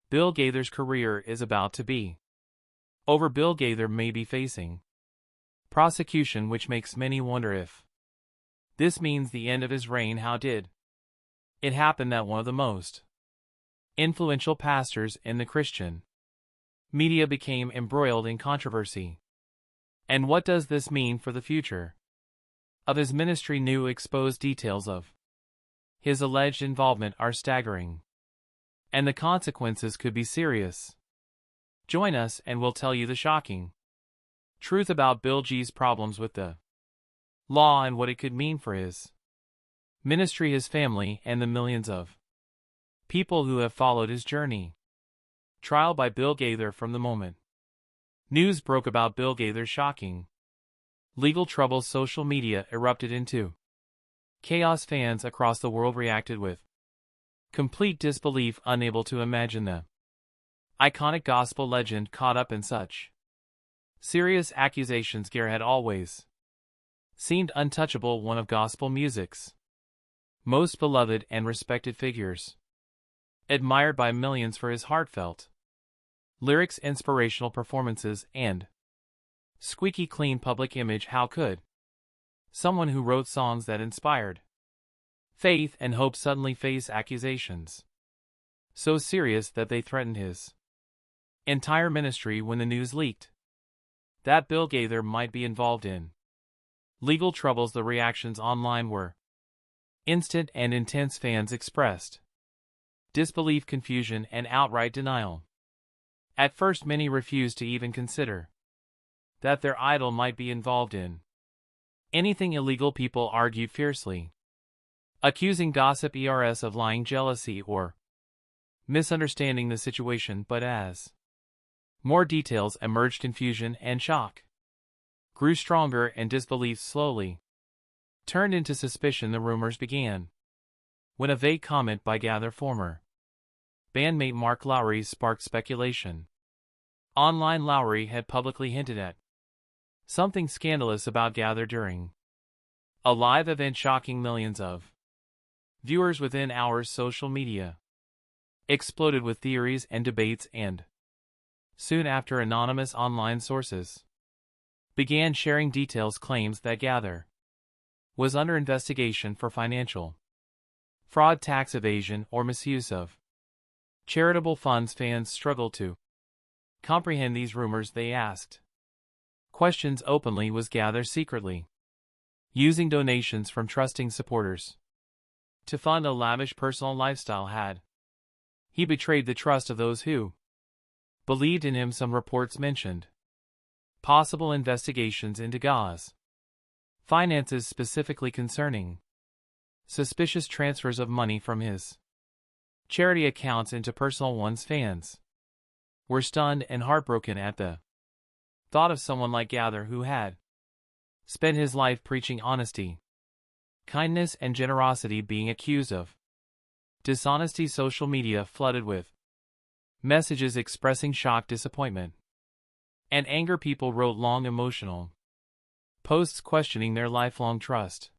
Bill Gaither's career is about to be over. Bill Gaither may be facing prosecution, which makes many wonder if this means the end of his reign. How did it happen that one of the most influential pastors in the Christian media became embroiled in controversy? And what does this mean for the future of his ministry? New exposed details of his alleged involvement are staggering, and the consequences could be serious. Join us and we'll tell you the shocking truth about Bill G's problems with the law and what it could mean for his ministry, his family, and the millions of people who have followed his journey. Trial by Bill Gaither. From the moment news broke about Bill Gaither's shocking legal troubles, social media erupted into chaos. Fans across the world reacted with complete disbelief, unable to imagine the iconic gospel legend caught up in such serious accusations. Gaither had always seemed untouchable, one of gospel music's most beloved and respected figures, admired by millions for his heartfelt lyrics, inspirational performances, and squeaky clean public image. How could someone who wrote songs that inspired faith and hope suddenly face accusations so serious that they threatened his entire ministry? When the news leaked that Bill Gaither might be involved in legal troubles, the reactions online were instant and intense. Fans expressed disbelief, confusion, and outright denial. At first, many refused to even consider that their idol might be involved in anything illegal. People argued fiercely, accusing gossip ers of lying, jealousy, or misunderstanding the situation. But as more details emerged, confusion and shock grew stronger, and disbelief slowly turned into suspicion. The rumors began when a vague comment by Gaither former bandmate Mark Lowry sparked speculation. Online, Lowry had publicly hinted at something scandalous about Gaither during a live event, shocking millions of viewers within hours. Social media exploded with theories and debates, and soon after, anonymous online sources began sharing details, claims that Gaither was under investigation for financial fraud, tax evasion, or misuse of charitable funds. Fans struggled to comprehend these rumors. They asked questions openly. Was Gaither secretly using donations from trusting supporters to fund a lavish personal lifestyle? Had he betrayed the trust of those who believed in him? Some reports mentioned possible investigations into Gaither's finances, specifically concerning suspicious transfers of money from his charity accounts into personal ones. Fans were stunned and heartbroken at the thought of someone like Gaither, who had spent his life preaching honesty, kindness, and generosity, being accused of dishonesty. Social media flooded with messages expressing shock, disappointment, and anger. People wrote long, emotional posts questioning their lifelong trust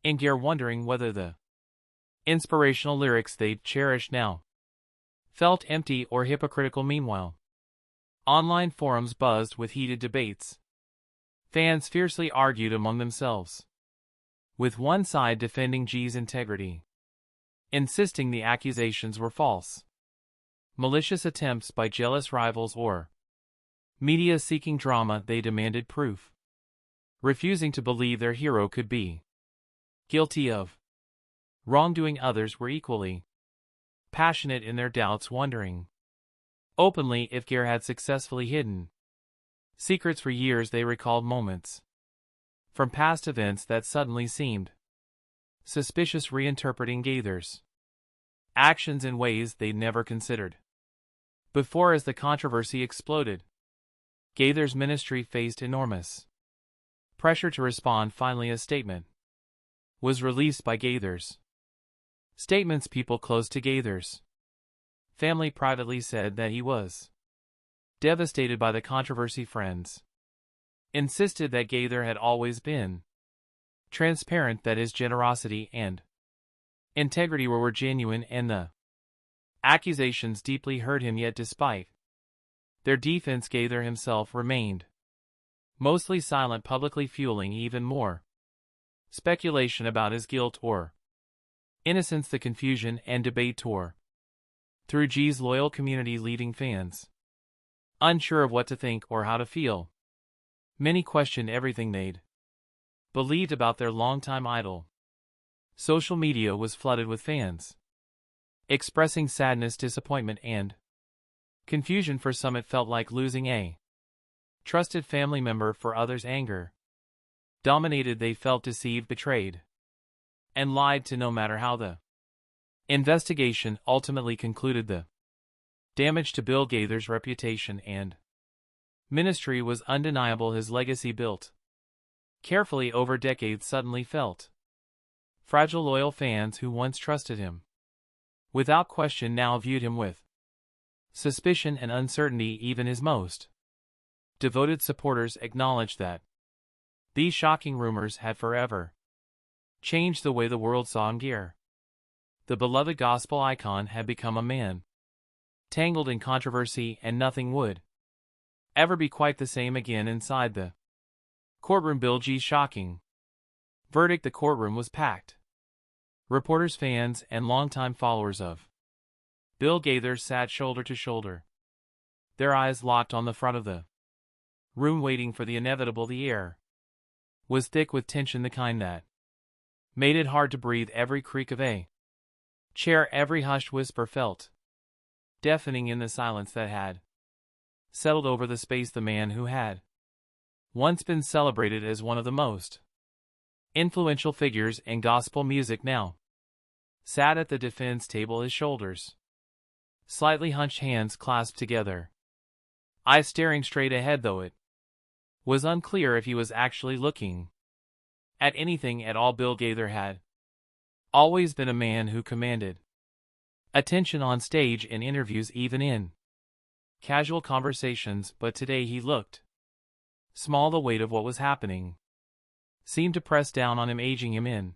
in Gaither, wondering whether the inspirational lyrics they'd cherished now felt empty or hypocritical. Meanwhile, online forums buzzed with heated debates. Fans fiercely argued among themselves, with one side defending G's integrity, insisting the accusations were false, malicious attempts by jealous rivals, or media seeking drama. They demanded proof, refusing to believe their hero could be guilty of wrongdoing. Others were equally passionate in their doubts, wondering openly if Gaither had successfully hidden secrets for years. They recalled moments from past events that suddenly seemed suspicious, reinterpreting Gaither's actions in ways they'd never considered before. As the controversy exploded, Gaither's ministry faced enormous pressure to respond. Finally, a statement was released by Gaither's statements. People close to Gaither's family privately said that he was devastated by the controversy. Friends insisted that Gaither had always been transparent, that his generosity and integrity were genuine, and the Accusations deeply hurt him, yet despite their defense, Gaither himself remained mostly silent, publicly fueling even more speculation about his guilt or innocence. The confusion and debate tore through G's loyal community, leaving fans unsure of what to think or how to feel. Many questioned everything they'd believed about their longtime idol. Social media was flooded with fans expressing sadness, disappointment, and confusion. For some, it felt like losing a trusted family member. For others, anger dominated. They felt deceived, betrayed, and lied to. No matter how the investigation ultimately concluded, the damage to Bill Gaither's reputation and ministry was undeniable. His legacy, built carefully over decades, suddenly felt fragile. Loyal fans who once trusted him without question now viewed him with suspicion and uncertainty. Even his most devoted supporters acknowledged that these shocking rumors had forever changed the way the world saw him. The beloved gospel icon had become a man tangled in controversy, and nothing would ever be quite the same again. Inside the courtroom, Bill G's shocking verdict. The courtroom was packed. Reporters, fans, and longtime followers of Bill Gaither sat shoulder to shoulder, their eyes locked on the front of the room, waiting for the inevitable. The air was thick with tension, the kind that made it hard to breathe. Every creak of a chair, every hushed whisper felt deafening in the silence that had settled over the space. The man who had once been celebrated as one of the most influential figures in gospel music now sat at the defense table, his shoulders slightly hunched, hands clasped together, eyes staring straight ahead. Though it was unclear if he was actually looking at anything at all, Bill Gaither had always been a man who commanded attention on stage, in interviews, even in casual conversations. But today he looked small. The weight of what was happening seemed to press down on him, aging him in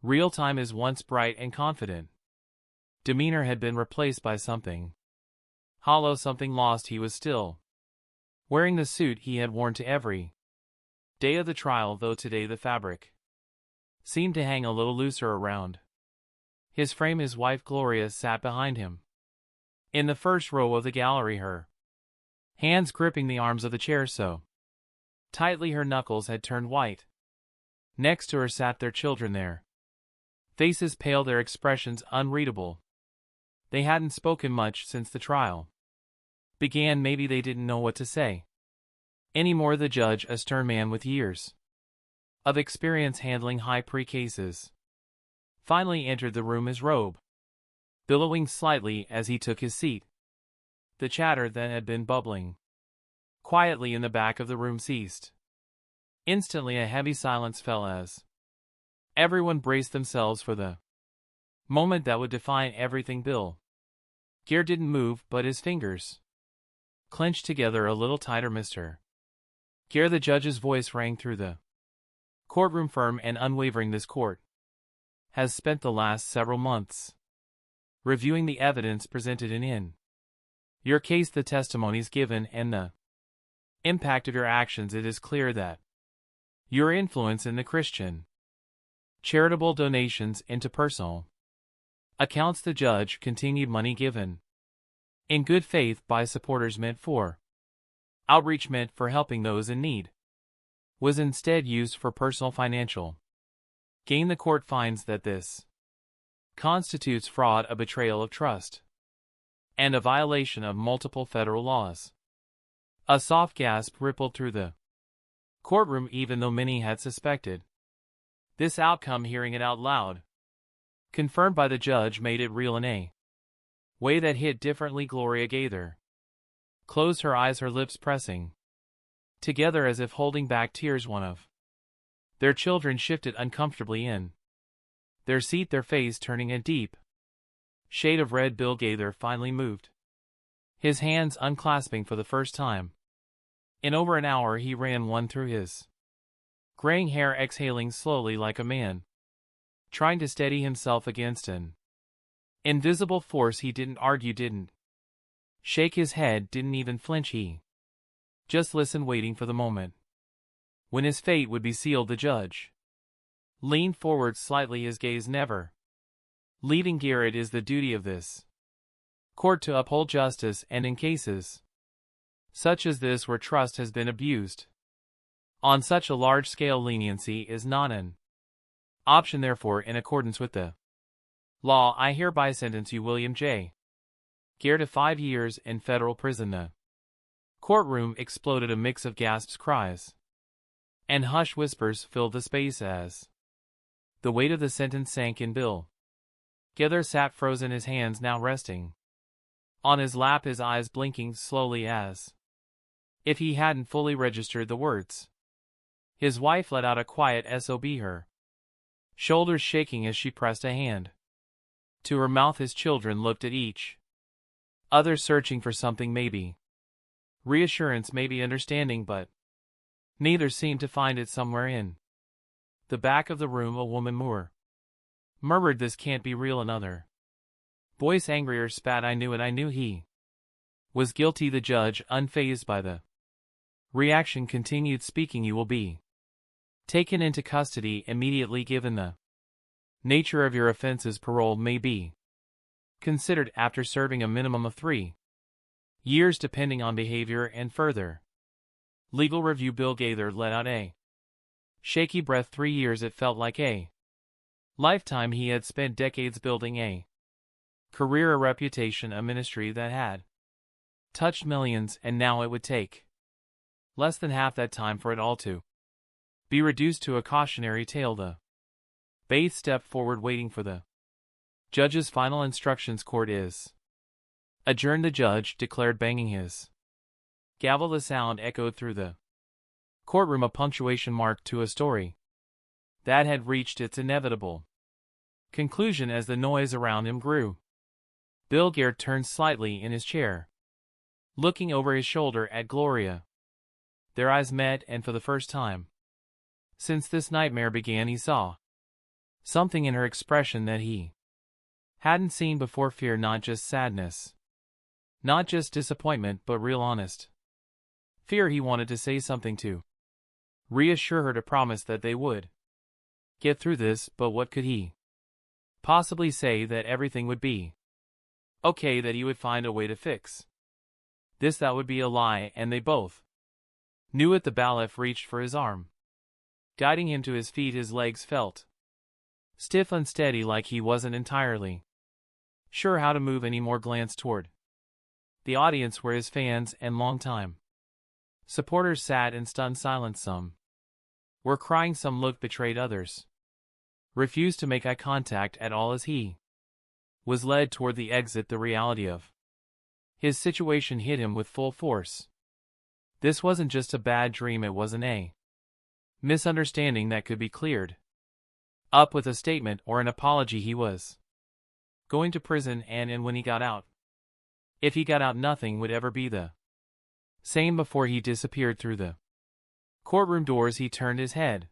real time. His once bright and confident demeanor had been replaced by something hollow, something lost. He was still wearing the suit he had worn to every day of the trial, though today the fabric seemed to hang a little looser around his frame. His wife Gloria sat behind him in the first row of the gallery, her hands gripping the arms of the chair so tightly her knuckles had turned white. Next to her sat their children, their faces pale, their expressions unreadable. They hadn't spoken much since the trial began. Maybe they didn't know what to say anymore. The judge, a stern man with years of experience handling high-prix cases, finally entered the room, his robe billowing slightly as he took his seat. The chatter that had been bubbling quietly in the back of the room ceased. Instantly a heavy silence fell as everyone braced themselves for the moment that would define everything. Bill Gaither didn't move, but his fingers clenched together a little tighter. Mr. Gaither, the judge's voice rang through the courtroom, firm and unwavering. This court has spent the last several months reviewing the evidence presented in your case, the testimonies given, and the impact of your actions. It is clear that your influence in the Christian charitable donations into personal accounts, the judge continued, money given in good faith by supporters meant for outreach, meant for helping those in need, was instead used for personal financial gain. The court finds that this constitutes fraud, a betrayal of trust, and a violation of multiple federal laws. A soft gasp rippled through the courtroom, even though many had suspected this outcome. Hearing it out loud, confirmed by the judge, made it real in a way that hit differently. Gloria Gaither closed her eyes, her lips pressing together as if holding back tears. One of their children shifted uncomfortably in their seat, their face turning a deep shade of red. Bill Gaither finally moved, his hands unclasping for the first time in over an hour. He ran one through his graying hair, exhaling slowly like a man trying to steady himself against an Invisible force. He didn't argue, didn't shake his head, didn't even flinch. He just listened, waiting for the moment when his fate would be sealed. The judge leaned forward slightly, his gaze never leaving Gair. It is the duty of this court to uphold justice, and in cases such as this where trust has been abused on such a large scale, leniency is not an option. Therefore, in accordance with the law, I hereby sentence you, William J. Gair, to 5 years in federal prison. The courtroom exploded. A mix of gasps, cries, and hushed whispers filled the space as the weight of the sentence sank in. Bill Gaither sat frozen, his hands now resting on his lap, his eyes blinking slowly as if he hadn't fully registered the words. His wife let out a quiet sob, her shoulders shaking as she pressed a hand to her mouth. His children looked at each other, searching for something, maybe reassurance, maybe understanding, but neither seemed to find it. Somewhere in the back of the room, a woman murmured, "This can't be real." Another voice, angrier, spat, "I knew it. I knew he was guilty." The judge, unfazed by the reaction, continued speaking, "You will be taken into custody immediately. Given the nature of your offenses, parole may be considered after serving a minimum of 3 years, depending on behavior and further legal review." Bill Gaither let out a shaky breath. 3 years. It felt like a lifetime. He had spent decades building a career, a reputation, a ministry that had touched millions, and now it would take less than half that time for it all to be reduced to a cautionary tale. The Bates stepped forward, waiting for the judge's final instructions. "Court is adjourned," the judge declared, banging his gavel. The sound echoed through the courtroom, a punctuation mark to a story that had reached its inevitable conclusion as the noise around him grew. Bill Gaither turned slightly in his chair, looking over his shoulder at Gloria. Their eyes met, and for the first time since this nightmare began, he saw something in her expression that he hadn't seen before. Fear, not just sadness, not just disappointment, but real, honest fear. He wanted to say something, to reassure her, to promise that they would get through this, but what could he possibly say? That everything would be okay, that he would find a way to fix this? That would be a lie, and they both knew it. The bailiff reached for his arm, guiding him to his feet. His legs felt stiff, unsteady, like he wasn't entirely sure how to move anymore. Glanced toward the audience where his fans and longtime supporters sat in stunned silence. Some were crying, some looked betrayed, others refused to make eye contact at all as he was led toward the exit. The reality of his situation hit him with full force. This wasn't just a bad dream, it wasn't a misunderstanding that could be cleared up with a statement or an apology. He was going to prison, and when he got out, if he got out, nothing would ever be the same. Before he disappeared through the courtroom doors, he turned his head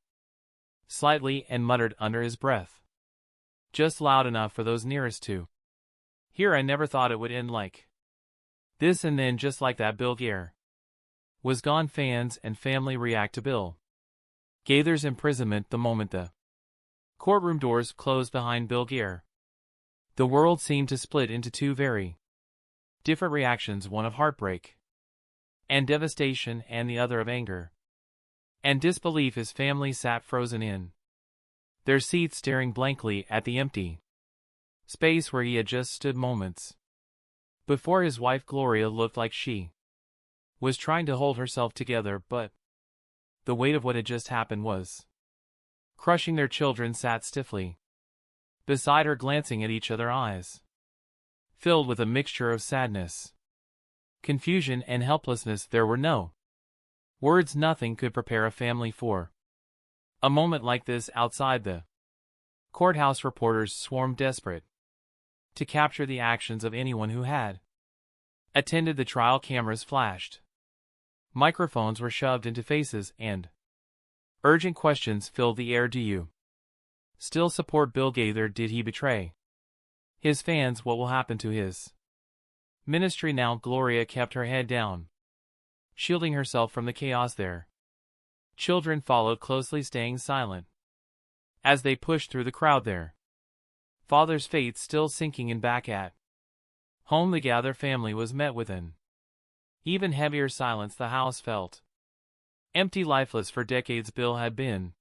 slightly and muttered under his breath, just loud enough for those nearest to hear, "I never thought it would end like this." And then, just like that, Bill Gaither was gone. Fans and family react to Bill Gaither's imprisonment. The moment the courtroom doors closed behind Bill Gaither, the world seemed to split into two very different reactions, one of heartbreak and devastation, and the other of anger and disbelief. His family sat frozen in their seats, staring blankly at the empty space where he had just stood moments before. His wife Gloria looked like she was trying to hold herself together, but the weight of what had just happened was crushing. Their children sat stiffly beside her, glancing at each other, eyes filled with a mixture of sadness, confusion, and helplessness. There were no words, nothing could prepare a family for a moment like this. Outside the courthouse, reporters swarmed, desperate to capture the actions of anyone who had attended the trial. Cameras flashed, microphones were shoved into faces, and urgent questions filled the air. Do you still support Bill Gaither? Did he betray His fans, what will happen to his ministry now? Gloria kept her head down, shielding herself from the chaos there. Children followed closely, staying silent as they pushed through the crowd there. Father's fate still sinking in back at home. The Gaither family was met with an even heavier silence. The house felt empty, lifeless. For decades Bill had been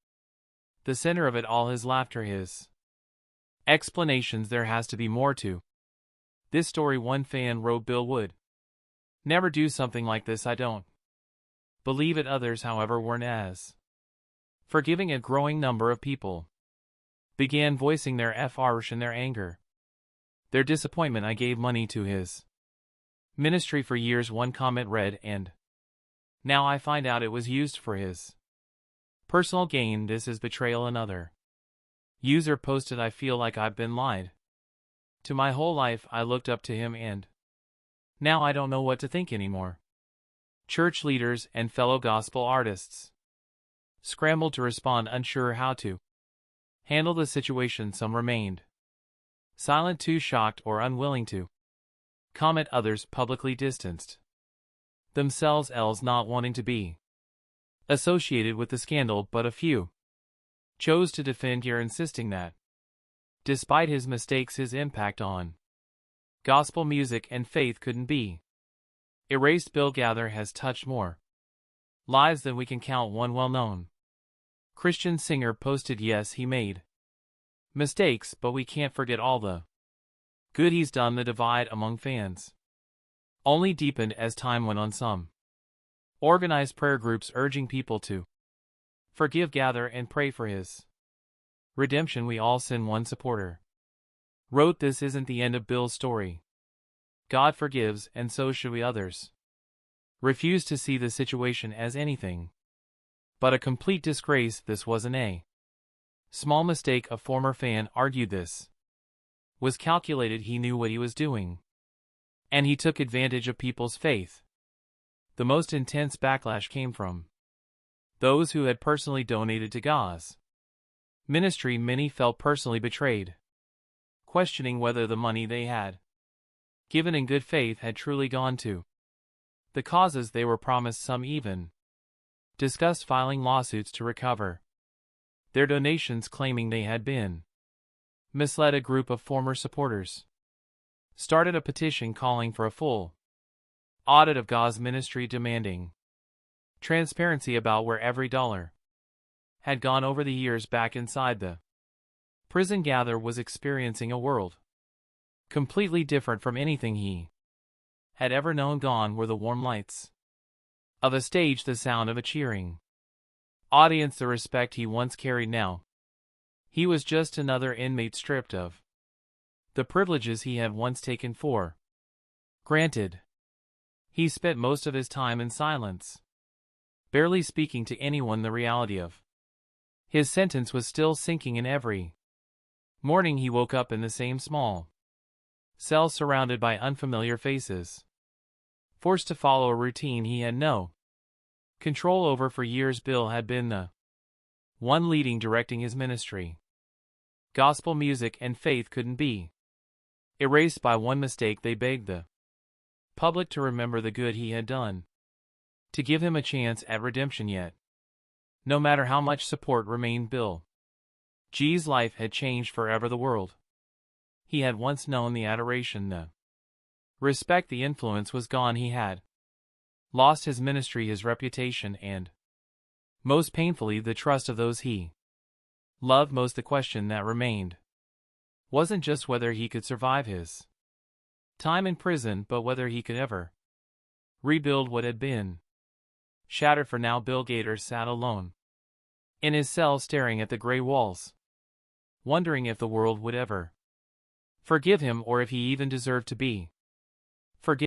the center of it all, his laughter, his explanations. There has to be more to this story. One fan wrote, Bill would never do something like this. I don't believe it. Others, however, weren't as forgiving. A growing number of people began voicing their frustration, their anger, their disappointment. I gave money to his ministry for years, one comment read, and now I find out it was used for his personal gain. This is betrayal. Another user posted, I feel like I've been lied to my whole life. I looked up to him and now I don't know what to think anymore. Church leaders and fellow gospel artists scrambled to respond, unsure how to handle the situation. Some remained silent, too shocked or unwilling to comment. Others publicly distanced themselves, not wanting to be associated with the scandal. But a few chose to defend here, insisting that despite his mistakes, his impact on gospel music and faith couldn't be erased. Bill Gaither has touched more lives than we can count. One well-known Christian singer posted, yes, he made mistakes, but we can't forget all the good he's done. The divide among fans only deepened as time went on. Some organized prayer groups urging people to forgive Gaither and pray for his redemption. We all sin, one supporter wrote. This isn't the end of Bill's story. God forgives, and so should we. Others refused to see the situation as anything but a complete disgrace. This wasn't a small mistake. A former fan argued this was calculated. He knew what he was doing, and he took advantage of people's faith. The most intense backlash came from those who had personally donated to God's ministry. Many felt personally betrayed, questioning whether the money they had given in good faith had truly gone to the causes they were promised. Some even discussed filing lawsuits to recover their donations, claiming they had been misled. A group of former supporters started a petition calling for a full audit of God's ministry, demanding transparency about where every dollar had gone. Over the years back inside the prison, Gaither was experiencing a world completely different from anything he had ever known. Gone were the warm lights of a stage, the sound of a cheering audience, the respect he once carried. Now he was just another inmate, stripped of the privileges he had once taken for granted. He spent most of his time in silence, barely speaking to anyone. The reality of his sentence was still sinking in. Every morning he woke up in the same small cell, surrounded by unfamiliar faces, forced to follow a routine he had no control over. For years Bill had been the one leading, directing his ministry. Gospel music and faith couldn't be erased by one mistake. They begged the public to remember the good he had done, to give him a chance at redemption. Yet, no matter how much support remained, Bill G's life had changed forever. The world he had once known, the adoration, the respect, the influence, was gone. He had lost his ministry, his reputation, and, most painfully, the trust of those he loved most. The question that remained wasn't just whether he could survive his time in prison, but whether he could ever rebuild what had been shattered. For now, Bill Gaither sat alone in his cell, staring at the gray walls, wondering if the world would ever forgive him, or if he even deserved to be forgiven.